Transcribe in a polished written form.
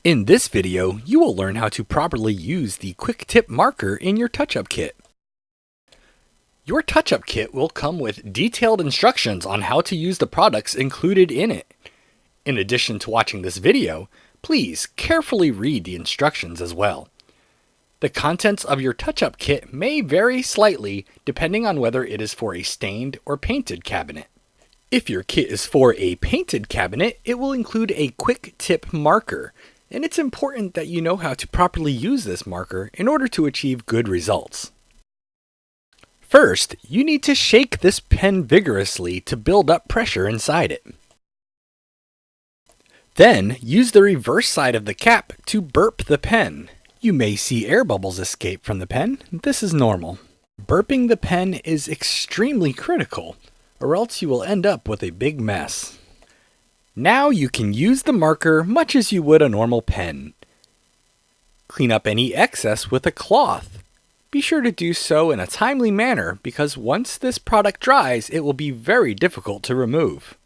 In this video, you will learn how to properly use the Quick Tip marker in your touch-up kit. Your touch-up kit will come with detailed instructions on how to use the products included in it. In addition to watching this video, please carefully read the instructions as well. The contents of your touch-up kit may vary slightly depending on whether it is for a stained or painted cabinet. If your kit is for a painted cabinet, it will include a Quick Tip marker, and it's important that you know how to properly use this marker in order to achieve good results. First, you need to shake this pen vigorously to build up pressure inside it. Then, use the reverse side of the cap to burp the pen. You may see air bubbles escape from the pen. This is normal. Burping the pen is extremely critical, or else you will end up with a big mess. Now you can use the marker much as you would a normal pen. Clean up any excess with a cloth. Be sure to do so in a timely manner because once this product dries, it will be very difficult to remove.